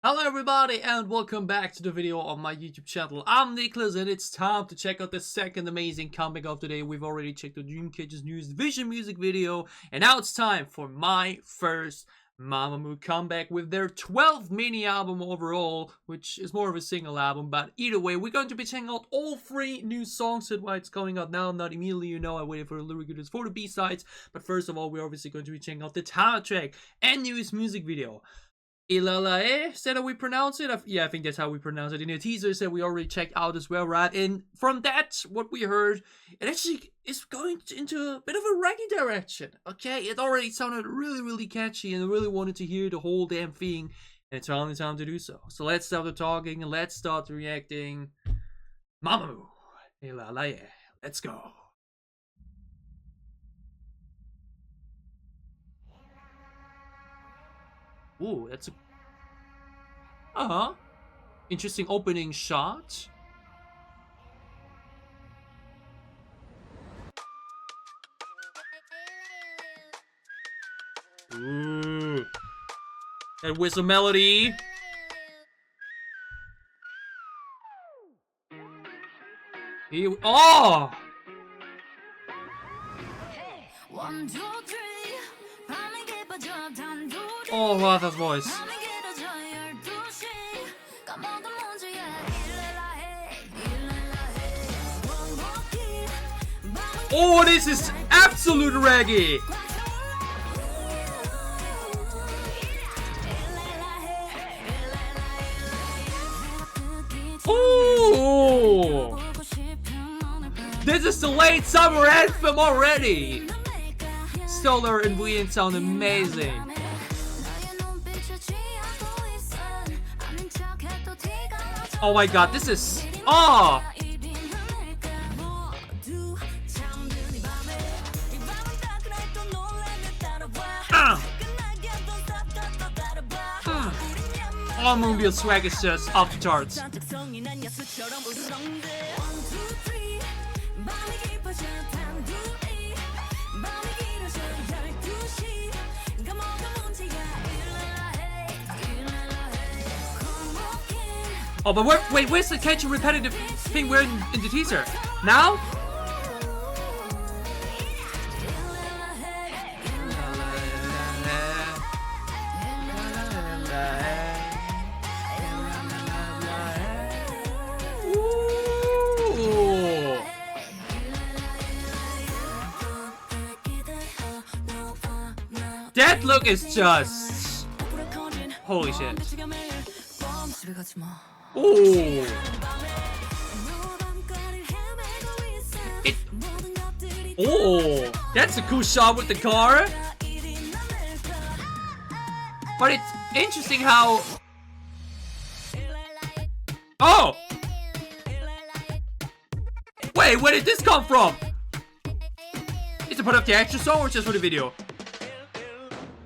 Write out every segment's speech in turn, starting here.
Hello everybody and welcome back to the video on my YouTube channel. I'm Nicholas and it's time to check out the second amazing comeback of today. We've already checked the Dreamcatcher's newest Vision music video and now it's time for my first MAMAMOO comeback with their 12th mini album overall, which is more of a single album, but either way we're going to be checking out all 3 new songs. That's why it's coming out now, not immediately, you know. I waited for the lyric videos for the B-sides, but first of all we're obviously going to be checking out the title track and newest music video. ILLELLA, is that how we pronounce it? Yeah, I think that's how we pronounce it. In the teaser said we already checked out as well, right? And from that, what we heard, it actually is going into a bit of a reggae direction, okay? It already sounded really catchy and I really wanted to hear the whole damn thing. And it's finally time to do so. So let's stop the talking and let's start reacting. MAMAMOO, ILLELLA, let's go. Ooh, that's a... interesting opening shot. Ooh. That whistle melody. Oh! 1, 2, 3. Oh, Hwasa's voice. Oh, this is absolute reggae. Oh, this is the late summer anthem already. Solar and Wheein sound amazing. Oh my god, this is... Oh! Oh, Moonbyul swag is just off the charts. Oh, but wait, where's the catchy repetitive thing we're in the teaser? Now? Ooh. That look is just... holy shit. Ooh. Oh, that's a cool shot with the car. But it's interesting how... Oh! Wait, where did this come from? Is it part of the extra song or just for the video?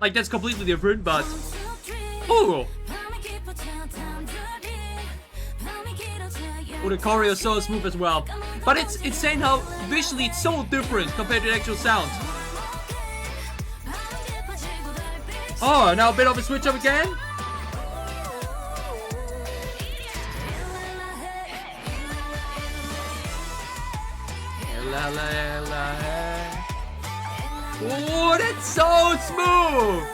Like, that's completely different, but... Ooh! Oh, the choreo is so smooth as well. But it's insane how visually it's so different compared to the actual sound. Oh, now a bit of a switch up again. Oh, that's so smooth.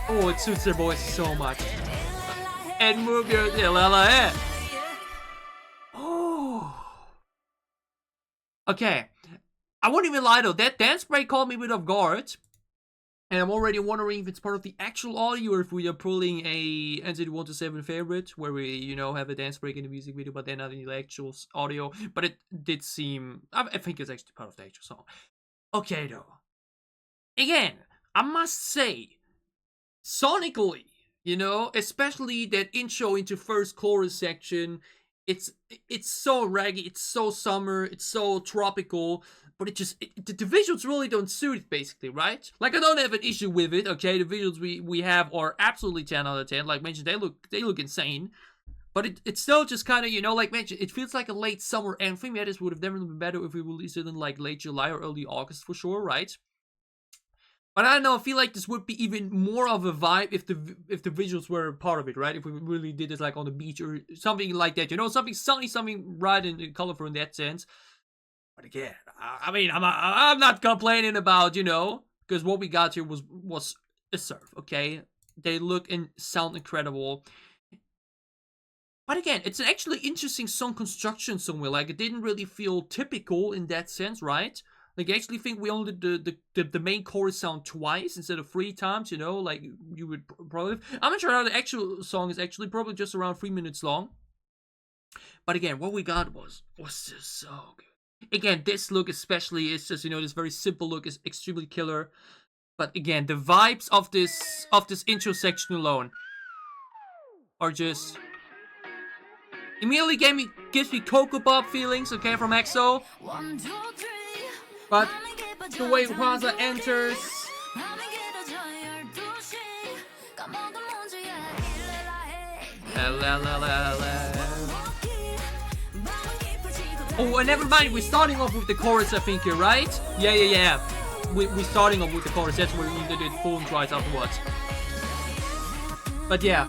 Oh, it suits their voices so much. And move your ILLELLA. Oh. Okay. I won't even lie though, that dance break caught me a bit off guard. And I'm already wondering if it's part of the actual audio or if we are pulling a NZ127 favorite where we, you know, have a dance break in the music video but then not in the actual audio. But it did seem... I think it's actually part of the actual song. Okay though. Again, I must say... sonically, you know, especially that intro into first chorus section, it's so reggae, it's so summer, it's so tropical, but the visuals really don't suit it, basically, right? Like, I don't have an issue with it, okay? The visuals we have are absolutely 10 out of 10. Like mentioned, they look insane. But it's still just kind of, you know, like mentioned, it feels like a late summer anthem. Yeah, this would have definitely been better if we released it in like late July or early August for sure, right? But I don't know, I feel like this would be even more of a vibe if the visuals were part of it, right? If we really did it like on the beach or something like that, you know, something sunny, something bright and colorful in that sense. But again, I mean, I'm not complaining about, you know, because what we got here was a surf, okay? They look and sound incredible. But again, it's an actually interesting song construction somewhere. Like, it didn't really feel typical in that sense, right? Like, I actually think we only did the main chorus sound twice instead of 3 times, you know? Like, you would probably... I'm not sure how the actual song is actually. Probably just around 3 minutes long. But again, what we got was just so good. Again, this look especially is just, you know, this very simple look is extremely killer. But again, the vibes of this intro section alone are just... immediately gives me Cocoa Bob feelings, okay, from EXO. But the way Hwasa enters... Oh, and never mind, we're starting off with the chorus, I think you're right? Yeah. We're starting off with the chorus, that's where we did it full and twice afterwards. But yeah.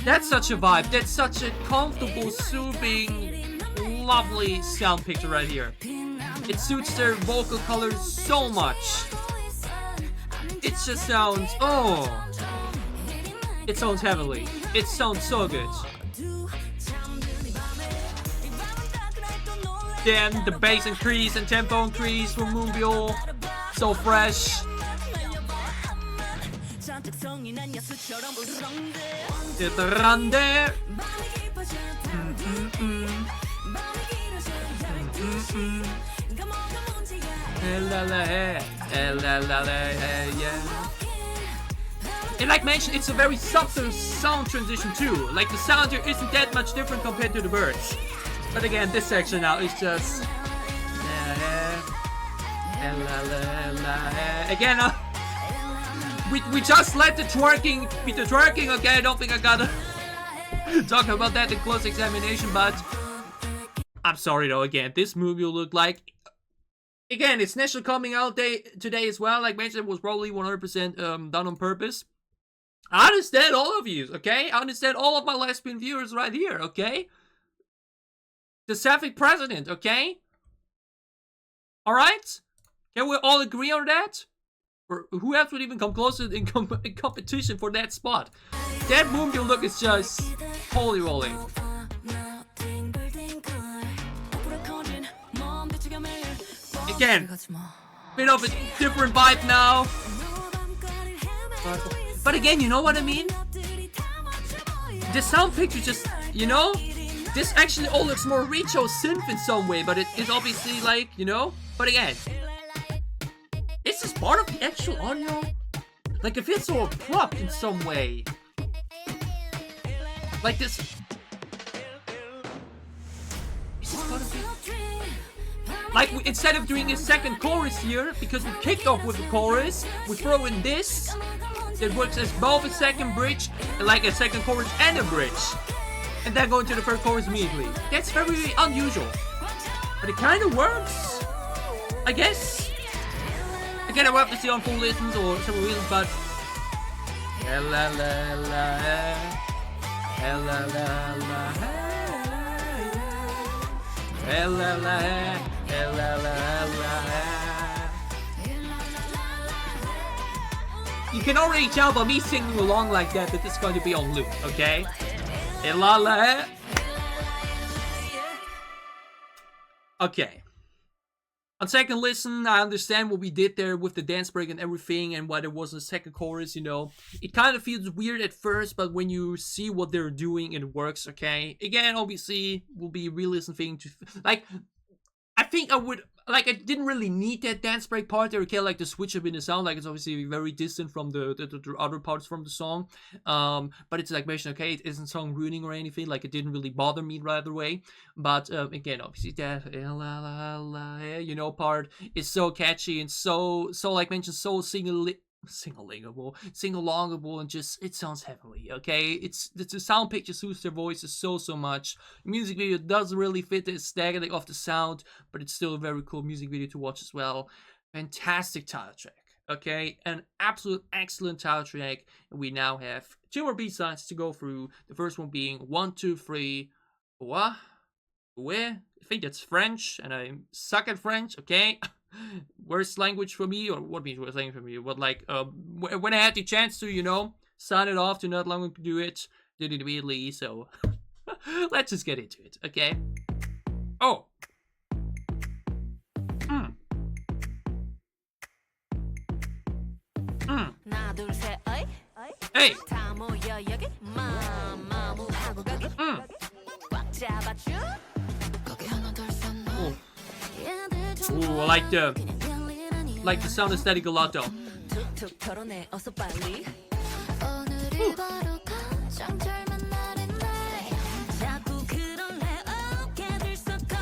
That's such a vibe, that's such a comfortable, soothing, lovely sound picture right here. It suits their vocal colors so much. It just sounds, oh. It sounds heavenly. It sounds so good. Then the bass increase and tempo increase from Moonbyul. So fresh. Get the run there. And like mentioned, it's a very subtle sound transition too. Like the sound here isn't that much different compared to the birds. But again, this section now is just... Again, we just let the twerking be the twerking, okay? I don't think I gotta talk about that in close examination, but... I'm sorry though, again, this movie will look like... Again, it's National Coming Out Day today as well. Like mentioned, it was probably 100% done on purpose. I understand all of you, okay? I understand all of my lesbian viewers right here, okay? The Sapphic president, okay? Alright? Can we all agree on that? Or who else would even come closer in competition for that spot? That Moonbyul look is just holy roly. Again, bit of a different vibe now. But again, you know what I mean? The sound picture just, you know? This actually all looks more retro synth in some way, but it is obviously like, you know? But again, is this part of the actual audio? Like, it feels so abrupt in some way. Like this... Is this part of it? Like, instead of doing a second chorus here, because we kicked off with the chorus, we throw in this. That works as both a second bridge, like a second chorus and a bridge. And then go into the first chorus immediately. That's very unusual. But it kind of works, I guess. Again, I will have to see on full listens or several reasons, but... You can already tell by me singing along like that this is going to be on loop, okay? ILLELLA. Okay. On second listen, I understand what we did there with the dance break and everything and why there was a second chorus, you know. It kind of feels weird at first, but when you see what they're doing, it works, okay? Again, obviously, will be a re-listen thing to... Like, I think I would... Like, I didn't really need that dance break part there, okay? Like, the switch up in the sound, like, it's obviously very distant from the other parts from the song. But it's like mentioned, okay, it isn't song ruining or anything. Like, it didn't really bother me right away. But, again, obviously, that, you know, part is so catchy and so like mentioned, so sing-alongable, and just it sounds heavenly. Okay, it's the sound picture suits their voices so much. The music video doesn't really fit the aesthetic of the sound, but it's still a very cool music video to watch as well. Fantastic title track. Okay, an absolute excellent title track. And we now have 2 more B-sides to go through. The first one being 1, 2, 3. What? Where? I think that's French, and I suck at French. Okay. Worst language for me, or what means worst language for me? But like, when I had the chance to, you know, sign it off to not long to do it, did it immediately. So let's just get into it, okay? Oh. Hey. Ooh, I like the sound aesthetic a lot though.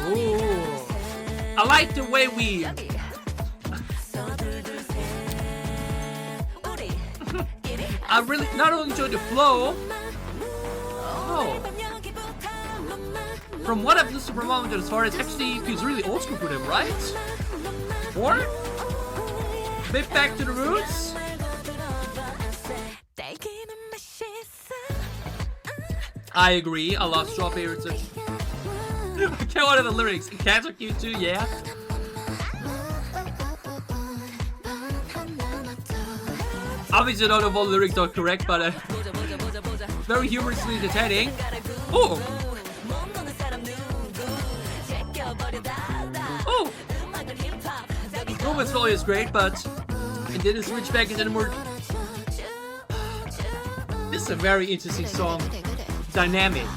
Ooh. I like the way we I really not only enjoy the flow. Oh. From what I've listened from MAMAMOO as far as actually feels really old school for them, right? Or bit back to the roots. I agree. I love Strawberry. I can't order the lyrics. Cats are cute too, yeah. Obviously, not all the lyrics are correct, but very humorously entertaining. Oh. Oh! Movement's volume is great, but it didn't switch back into the more. This is a very interesting song. Dynamic.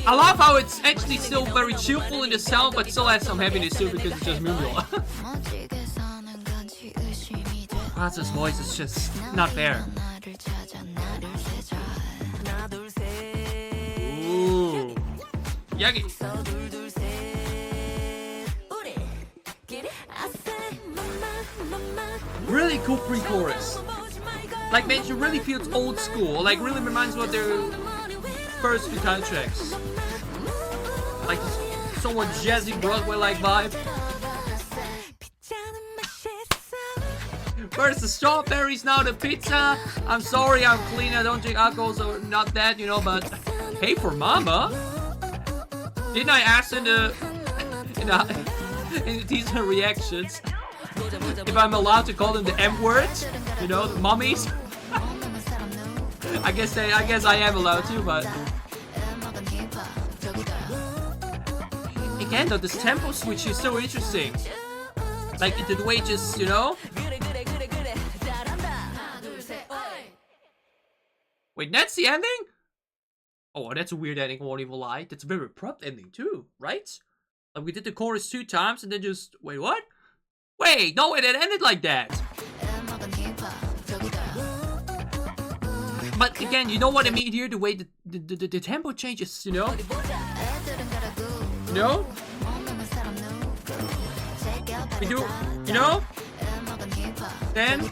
I love how it's actually still very cheerful in the sound, but still has some heaviness too because it's just Moonbyul. Hwasa's voice is just not there. Ooh. Yagi. Really cool pre-chorus. Like, man, you really feel it's old school. Like, really reminds me of their first few title tracks. Like, somewhat jazzy Broadway-like vibe. First the strawberries, now the pizza. I'm sorry, I'm clean. I don't drink alcohol, so not that, you know. But hey, for Mama, didn't I ask in the teaser reactions if I'm allowed to call them the M word? You know, the mummies. I guess I am allowed to, but again, though, this tempo switch is so interesting. Like the way it just, you know. Wait, that's the ending? Oh, that's a weird ending, won't even lie. That's a very abrupt ending too, right? Like we did the chorus 2 times and then just wait, what? Wait, no way, that ended like that. But again, you know what I mean here? The way the tempo changes, you know? You know? We do, you know? Then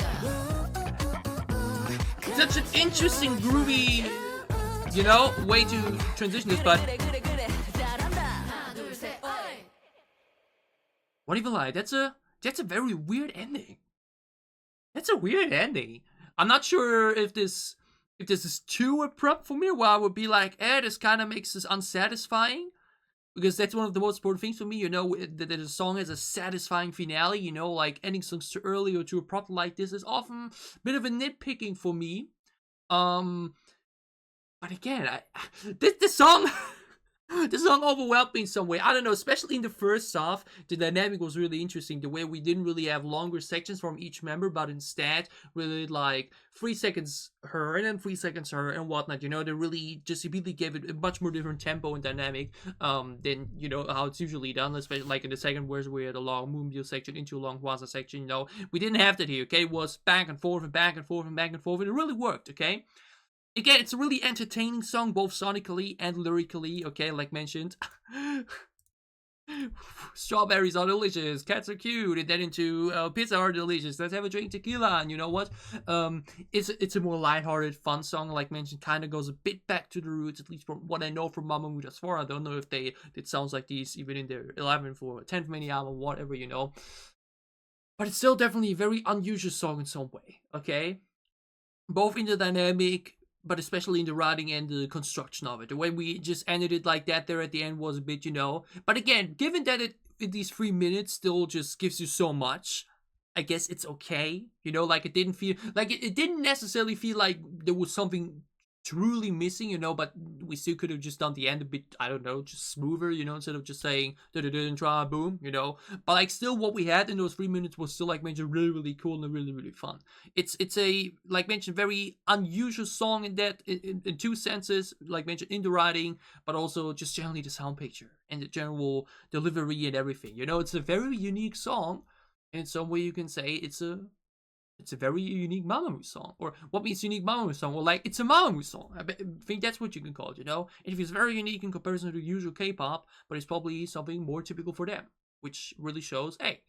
such an interesting groovy, you know, way to transition this, but won't even lie, that's a very weird ending. That's a weird ending. I'm not sure if this is too abrupt for me, where I would be like, this kind of makes this unsatisfying. Because that's one of the most important things for me, you know, that a song has a satisfying finale, you know, like ending songs too early or too abrupt like this is often a bit of a nitpicking for me. But again, this song overwhelmed me in some way. I don't know, especially in the first half, the dynamic was really interesting. The way we didn't really have longer sections from each member, but instead really like 3 seconds her and then 3 seconds her and whatnot. You know, they really just immediately gave it a much more different tempo and dynamic than, you know, how it's usually done. Especially like in the second verse, we had a long Moonbyul section into a long Hwasa section. You know, we didn't have that here. Okay, it was back and forth and back and forth and back and forth, and it really worked. Okay. Again, it's a really entertaining song, both sonically and lyrically, okay, like mentioned. Strawberries are delicious, cats are cute, and then into pizza are delicious, let's have a drink tequila. And you know what, it's a more lighthearted, fun song, like mentioned. Kind of goes a bit back to the roots, at least from what I know from MAMAMOO thus far. I don't know if it sounds like these even in their 11th or 10th mini album, whatever, you know, but it's still definitely a very unusual song in some way, okay, both in the dynamic, but especially in the writing and the construction of it. The way we just ended it like that there at the end was a bit, you know. But again, given that these 3 minutes still just gives you so much, I guess it's okay. You know, like it didn't feel like it didn't necessarily feel like there was something truly missing, you know, but we still could have just done the end a bit, I don't know, just smoother, you know, instead of just saying da-da-da-da-da, boom, you know. But like still what we had in those 3 minutes was still, like mentioned, really, really cool and really, really fun. It's a, like mentioned, very unusual song in that, in two senses, like mentioned, in the writing, but also just generally the sound picture and the general delivery and everything. You know, it's a very unique song, and in some way you can say it's a very unique MAMAMOO song. Or what means unique MAMAMOO song? Well, like, it's a MAMAMOO song. I think that's what you can call it, you know? And if it's very unique in comparison to usual K-pop, but it's probably something more typical for them, which really shows, hey,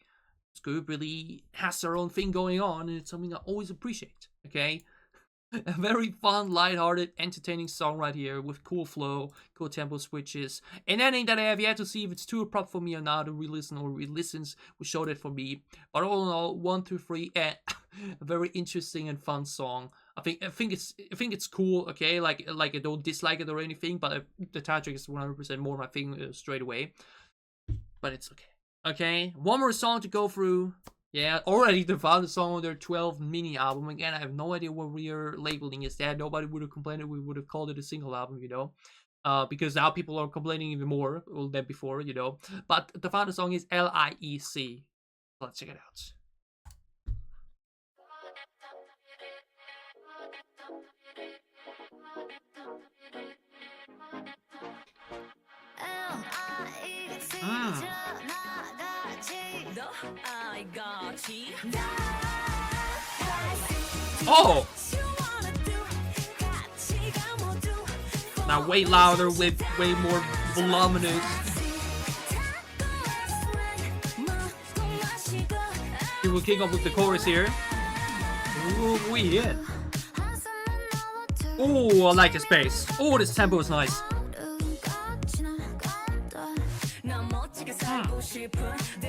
this group really has their own thing going on, and it's something I always appreciate, okay? A very fun, lighthearted, entertaining song right here with cool flow, cool tempo switches, an ending that I have yet to see if it's too abrupt for me or not. A re-listen or re-listens will show that for me. But all in all, 1, 2, 3, and a very interesting and fun song. I think it's cool. Okay, like I don't dislike it or anything, but the title track is 100% more my thing straight away. But it's okay. Okay, one more song to go through. Yeah, already they found a song on their 12th mini album. Again, I have no idea what we are labeling as that. Nobody would have complained if we would have called it a single album, you know. Because now people are complaining even more than before, you know. But the final song is L.I.E.C. Let's check it out. Oh! Now way louder, way more voluminous. We will kick off with the chorus here. Ooh, Wheein. Oh, I like this bass. Oh, this tempo is nice.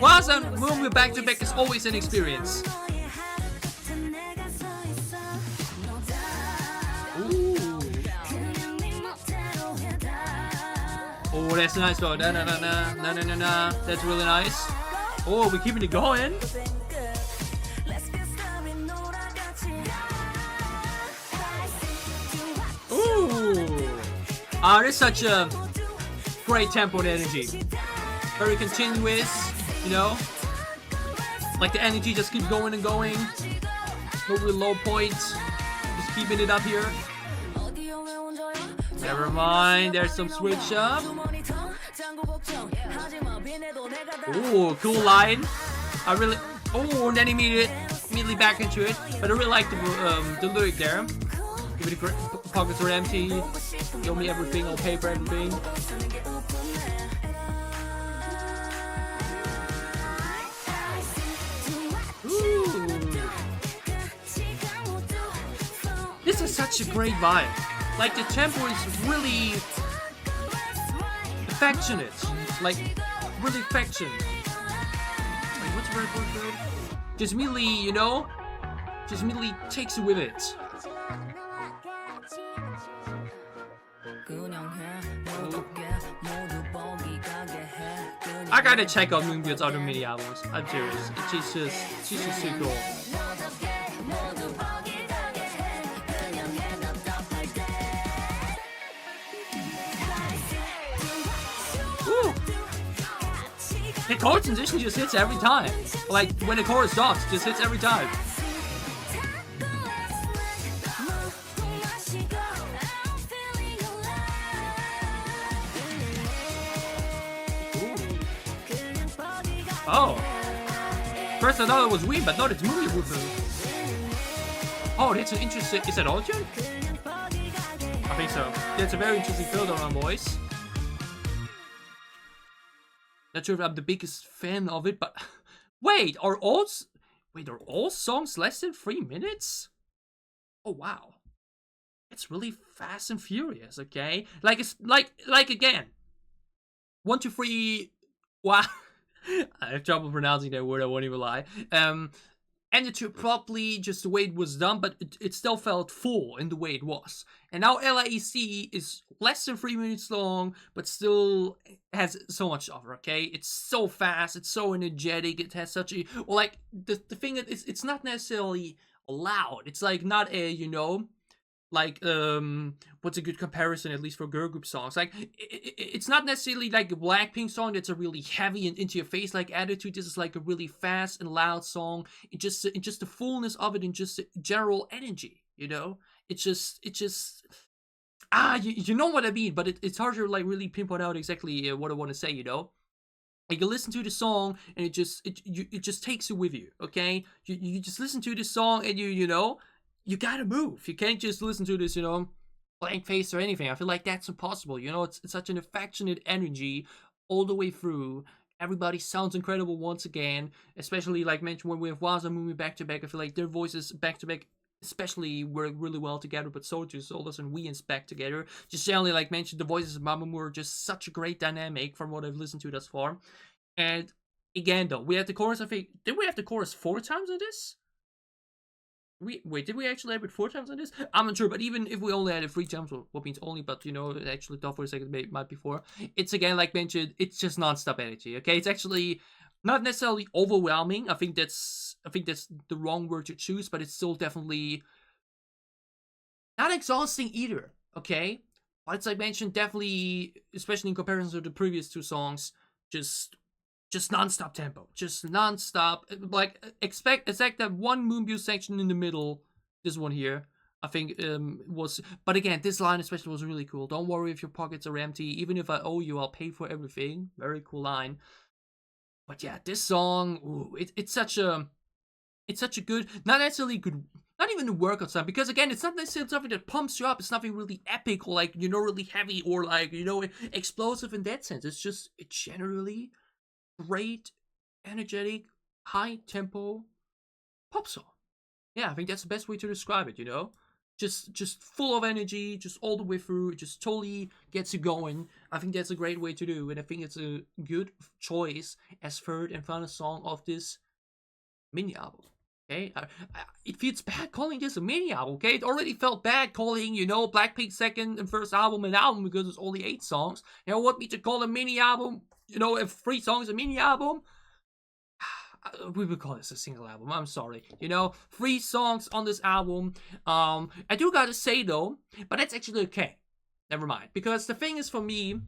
Hwasa and Moonbyul back to back is always an experience. Ooh. Oh, that's a nice one. Na na na na na na na. That's really nice. Oh, we're keeping it going. Ooh. There's such a great tempo and energy. Very continuous, you know? Like the energy just keeps going and going. No real low points. Just keeping it up here. Never mind, there's some switch up. Ooh, cool line. I really... Oh, and then immediately back into it. But I really like the lyric there. Give it a pockets are empty. Give me everything, I'll pay for everything. This is such a great vibe. Like the tempo is really affectionate. Like really affectionate. Wait, what's the word for it? Just immediately, you know? Just immediately takes you with it. I gotta check out Moonbyul's other mini albums. I'm serious. She's just too cool. Ooh. The chord transition just hits every time. Like when the chorus stops, it just hits every time. Oh. First I thought it was Wheein, but no, it's Moonbyul. Oh, that's an interesting... Is that audio? think so. That's a very interesting filter on voice. Not sure if I'm the biggest fan of it, but wait, are all songs less than 3 minutes? Oh wow, it's really fast and furious. Okay, like it's like again, 1, 2, 3. Wow, I have trouble pronouncing that word. I won't even lie. Ended too abruptly, just the way it was done, but it still felt full in the way it was. And now L.I.E.C is less than 3 minutes long, but still has so much to offer, okay? It's so fast, it's so energetic, it has such a, well, like, the thing that it's not necessarily loud. It's like not a, you know, like what's a good comparison, at least for girl group songs? Like it's not necessarily like a Blackpink song that's a really heavy and into your face like attitude. This is like a really fast and loud song. It just the fullness of it and just general energy, you know. It's just you know what I mean. But it's hard to like really pinpoint out exactly what I want to say, you know. Like you listen to the song and it just takes you with you, okay? You just listen to the song and you know, you gotta move. You can't just listen to this, you know, blank face or anything. I feel like that's impossible. You know, it's such an affectionate energy all the way through. Everybody sounds incredible once again, especially like mentioned when we have Hwasa moving back to back. I feel like their voices back to back especially work really well together, but so do Solos and Wheein back together. Just generally, like mentioned, the voices of MAMAMOO are just such a great dynamic from what I've listened to thus far. And again, though, we had the chorus. I think did we have the chorus 4 times in this? Wait, did we actually have it 4 times on this? I'm not sure, but even if we only had it 3 times, well, what means only, but you know, it actually thought for a second it might be 4. It's again, like mentioned, it's just non-stop energy, okay? It's actually not necessarily overwhelming. I think that's the wrong word to choose, but it's still definitely not exhausting either, okay? But it's like mentioned, definitely, especially in comparison to the previous 2 songs, just non-stop tempo, just non-stop. Like expect that one Moonbyul section in the middle, this one here, I think was. But again, this line especially was really cool. Don't worry if your pockets are empty. Even if I owe you, I'll pay for everything. Very cool line. But yeah, this song, ooh, it's such a good, not necessarily good, not even a workout song, because again, it's not necessarily something that pumps you up. It's nothing really epic or like, you know, really heavy or like, you know, explosive in that sense. It's generally great, energetic, high tempo pop song. Yeah, I think that's the best way to describe it, you know? Just full of energy, just all the way through, it just totally gets you going. I think that's a great way to do, and I think it's a good choice as third and final song of this mini album. Okay, it feels bad calling this a mini album. Okay, it already felt bad calling, you know, Blackpink's second and first album an album because it's only 8 songs. You know, want me to call a mini album, you know, if 3 songs a mini album? We would call this a single album. I'm sorry. You know, 3 songs on this album. I do gotta say though, but that's actually okay. Never mind, because the thing is, for me,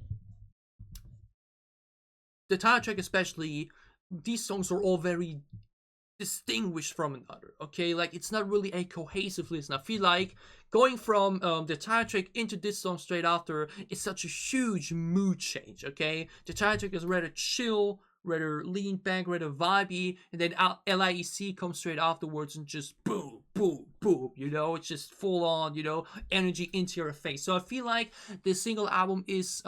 the title track especially, these songs are all very distinguished from another, okay? Like, it's not really a cohesive listen. I feel like going from the title track into this song straight after is such a huge mood change, okay? The title track is rather chill, rather lean back, rather vibey, and then L.I.E.C comes straight afterwards and just boom, boom, boom, you know? It's just full on, you know, energy into your face. So I feel like this single album is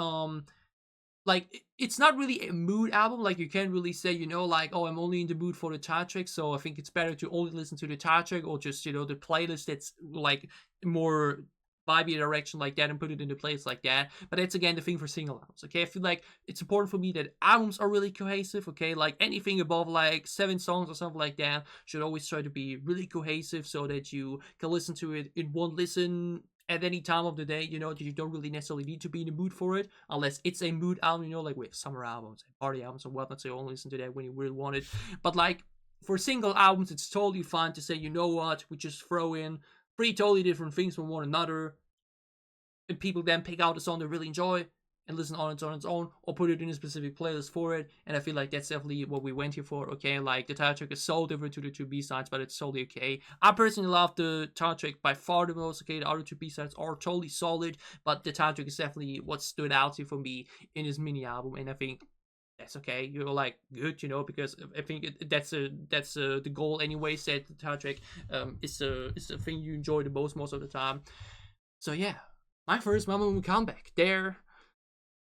like, it's not really a mood album. Like, you can't really say, you know, like, oh, I'm only in the mood for the title track, so I think it's better to only listen to the title track, or just, you know, the playlist that's like more vibey direction like that and put it in the place like that. But that's again the thing for single albums, okay? I feel like it's important for me that albums are really cohesive, okay? Like, anything above like 7 songs or something like that should always try to be really cohesive so that you can listen to it in one listen at any time of the day, you know. You don't really necessarily need to be in the mood for it, unless it's a mood album, you know, like with summer albums and party albums and whatnot, so you only listen to that when you really want it. But like, for single albums, it's totally fine to say, you know what, we just throw in 3 totally different things from one another, and people then pick out a song they really enjoy and listen on its own, or put it in a specific playlist for it. And I feel like that's definitely what we went here for, okay? Like, the title track is so different to the 2 B-sides, but it's totally okay. I personally love the title track by far the most, okay? The other 2 B-sides are totally solid, but the title track is definitely what stood out here for me in this mini album, and I think that's okay. You're like, good, you know, because I think that's the goal anyway. Said the title track is the thing you enjoy the most of the time. So yeah, my first Mamamoo comeback. There.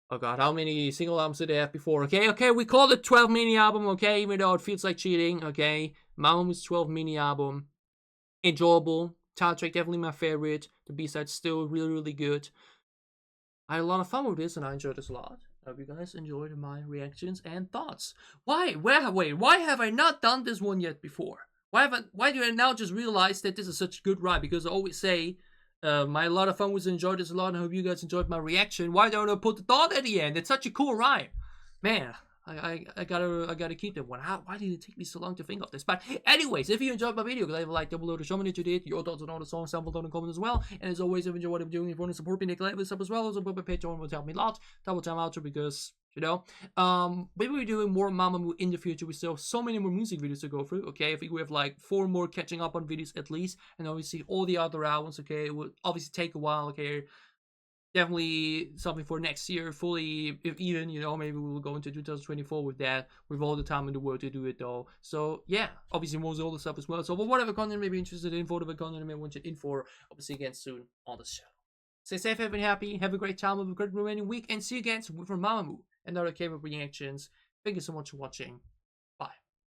Oh god, how many single albums did they have before? Okay, we call it 12 mini album, okay, even though it feels like cheating, okay. Mamamoo's 12 mini album. Enjoyable. Title track definitely my favorite. The B-side's still really good. I had a lot of fun with this and I enjoyed this a lot. I hope you guys enjoyed my reactions and thoughts. Wait, why have I not done this one yet before? Why do I now just realize that this is such a good ride? Because I always say, my a lot of fun was enjoyed this a lot and I hope you guys enjoyed my reaction. Why don't I put the thought at the end? It's such a cool rhyme. Man, I gotta keep that one. Why did it take me so long to think of this? But anyways, if you enjoyed my video, leave a like down below to show me that you did. Your thoughts on all the songs, sample down in the comments as well. And as always, if you enjoy what I'm doing, if you want to support me, like this up as well. Also, put my Patreon would help me a lot. Double time outro because maybe we're doing more Mamamoo in the future. We still have so many more music videos to go through. Okay, I think we have like 4 more catching up on videos at least, and obviously all the other albums. Okay, it will obviously take a while. Okay. Definitely something for next year, fully, if even, maybe we will go into 2024 with that, with all the time in the world to do it though. So yeah, obviously more older stuff as well. So whatever content you may be interested in, whatever content you may want you in for, obviously again soon on the show. Stay safe, have been happy, have a great time, have a great remaining week, and see you again with Mamamoo and other K-pop reactions. Thank you so much for watching.